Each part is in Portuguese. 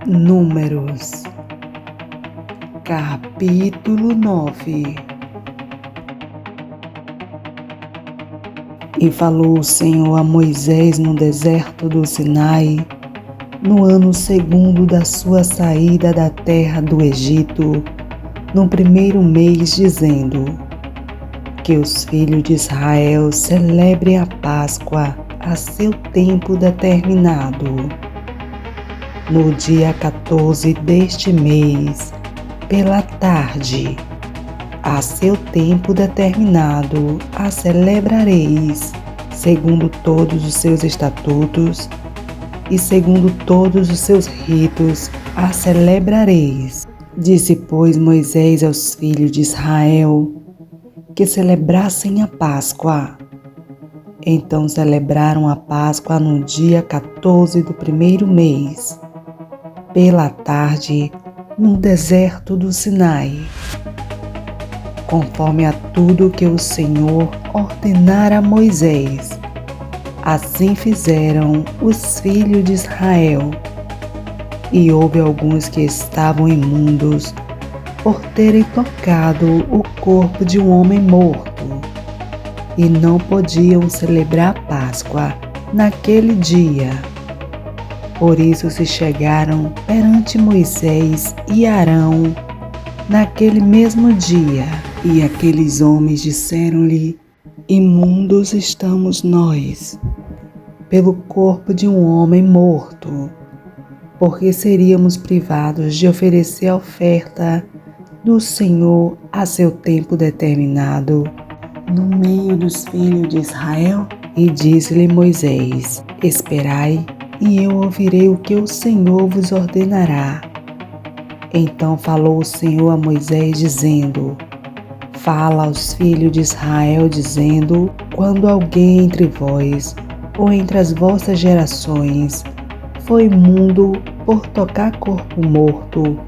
Números, capítulo 9. E falou o Senhor a Moisés no deserto do Sinai, no ano 2º da sua saída da terra do Egito, no 1º mês, dizendo: que os filhos de Israel celebrem a Páscoa a seu tempo determinado. No dia 14 deste mês, pela tarde, a seu tempo determinado, a celebrareis, segundo todos os seus estatutos e segundo todos os seus ritos, a celebrareis. Disse, pois, Moisés aos filhos de Israel que celebrassem a Páscoa. Então celebraram a Páscoa no dia 14 do 1º mês, pela tarde, no deserto do Sinai, conforme a tudo que o Senhor ordenara a Moisés. Assim fizeram os filhos de Israel. E houve alguns que estavam imundos por terem tocado o corpo de um homem morto, e não podiam celebrar a Páscoa naquele dia. Por isso se chegaram perante Moisés e Arão naquele mesmo dia, e aqueles homens disseram-lhe: imundos estamos nós, pelo corpo de um homem morto, porque seríamos privados de oferecer a oferta do Senhor a seu tempo determinado no meio dos filhos de Israel? E disse-lhe Moisés: esperai, e eu ouvirei o que o Senhor vos ordenará. Então falou o Senhor a Moisés, dizendo: fala aos filhos de Israel, dizendo: quando alguém entre vós, ou entre as vossas gerações, foi imundo por tocar corpo morto,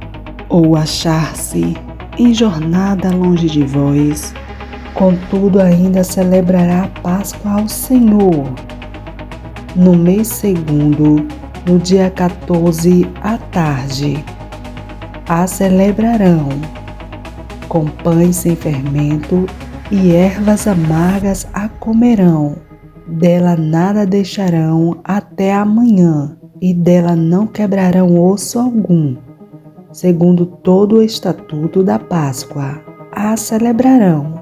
ou achar-se em jornada longe de vós, contudo ainda celebrará a Páscoa ao Senhor. No mês 2º, no dia 14 à tarde, a celebrarão, com pães sem fermento e ervas amargas a comerão. Dela nada deixarão até amanhã, e dela não quebrarão osso algum. Segundo todo o estatuto da Páscoa, a celebrarão.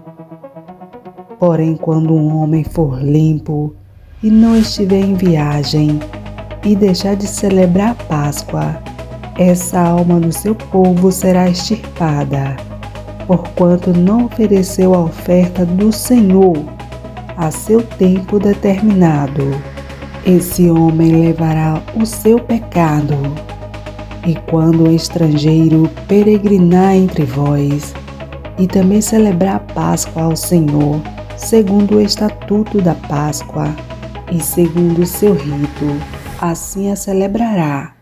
Porém, quando um homem for limpo e não estiver em viagem e deixar de celebrar a Páscoa, essa alma do seu povo será extirpada, porquanto não ofereceu a oferta do Senhor a seu tempo determinado. Esse homem levará o seu pecado. E quando o estrangeiro peregrinar entre vós, e também celebrar a Páscoa ao Senhor, segundo o estatuto da Páscoa, e segundo o seu rito, assim a celebrará.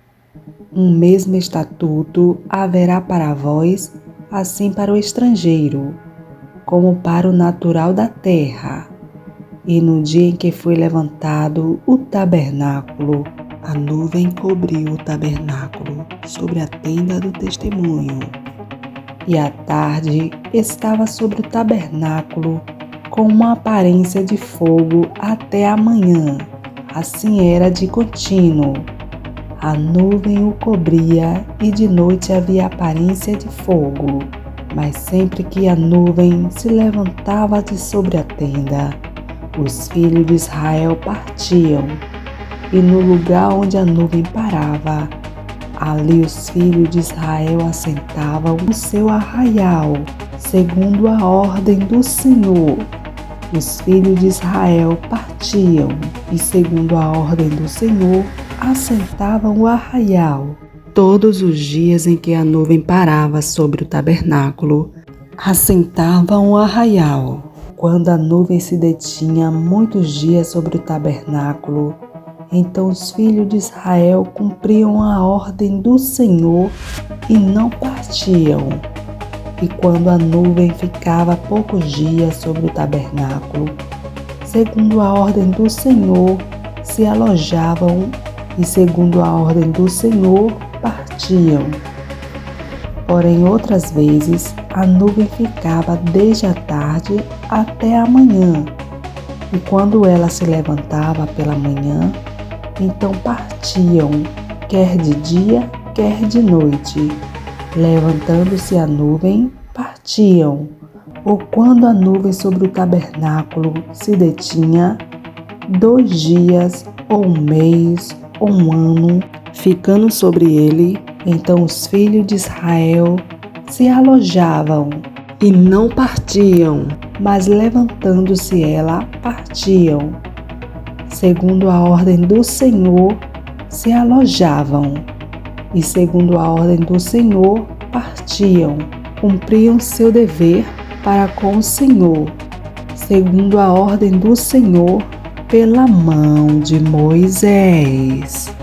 Um mesmo estatuto haverá para vós, assim para o estrangeiro, como para o natural da terra. E no dia em que foi levantado o tabernáculo, a nuvem cobriu o tabernáculo sobre a tenda do testemunho. E à tarde estava sobre o tabernáculo com uma aparência de fogo até a manhã. Assim era de contínuo. A nuvem o cobria e de noite havia aparência de fogo. Mas sempre que a nuvem se levantava de sobre a tenda, os filhos de Israel partiam. E no lugar onde a nuvem parava, ali os filhos de Israel assentavam o seu arraial, segundo a ordem do Senhor. Os filhos de Israel partiam, e segundo a ordem do Senhor, assentavam o arraial. Todos os dias em que a nuvem parava sobre o tabernáculo, assentavam o arraial. Quando a nuvem se detinha muitos dias sobre o tabernáculo, então os filhos de Israel cumpriam a ordem do Senhor e não partiam. E quando a nuvem ficava poucos dias sobre o tabernáculo, segundo a ordem do Senhor, se alojavam e, segundo a ordem do Senhor, partiam. Porém, outras vezes, a nuvem ficava desde a tarde até a manhã, e quando ela se levantava pela manhã, então partiam, quer de dia, quer de noite. Levantando-se a nuvem, partiam. Ou quando a nuvem sobre o tabernáculo se detinha, 2 dias, ou um mês, ou um ano, ficando sobre ele, então os filhos de Israel se alojavam e não partiam, mas levantando-se ela, partiam. Segundo a ordem do Senhor, se alojavam, e segundo a ordem do Senhor, partiam, cumpriam seu dever para com o Senhor, segundo a ordem do Senhor, pela mão de Moisés.